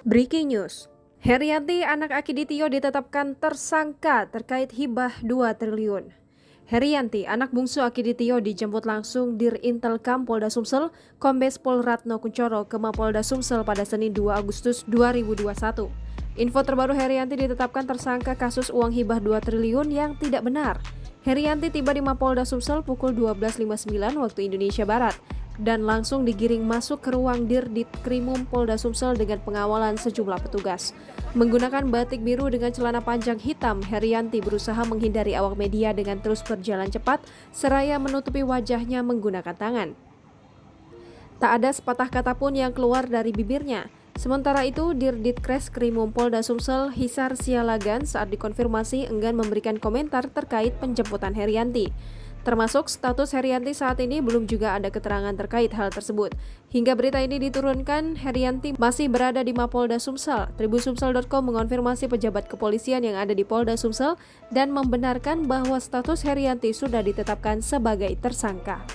Breaking news. Herianti anak Aki Ditio ditetapkan tersangka terkait hibah 2 triliun. Herianti, anak bungsu Aki Ditio dijemput langsung Dirintelkam Polda Sumsel, Kombes Pol Ratno Kuncoro ke Mapolda Sumsel pada Senin 2 Agustus 2021. Info terbaru, Herianti ditetapkan tersangka kasus uang hibah 2 triliun yang tidak benar. Herianti tiba di Mapolda Sumsel pukul 12.59 waktu Indonesia Barat dan langsung digiring masuk ke ruang Ditkrimum Polda Sumsel dengan pengawalan sejumlah petugas. Menggunakan batik biru dengan celana panjang hitam, Herianti berusaha menghindari awak media dengan terus berjalan cepat seraya menutupi wajahnya menggunakan tangan. Tak ada sepatah kata pun yang keluar dari bibirnya. Sementara itu, Ditkrimum Polda Sumsel Hisar Sialagan saat dikonfirmasi enggan memberikan komentar terkait penjemputan Herianti. Termasuk status Herianti saat ini belum juga ada keterangan terkait hal tersebut. Hingga berita ini diturunkan, Herianti masih berada di Mapolda Sumsel. Tribusumsel.com mengonfirmasi pejabat kepolisian yang ada di Polda Sumsel dan membenarkan bahwa status Herianti sudah ditetapkan sebagai tersangka.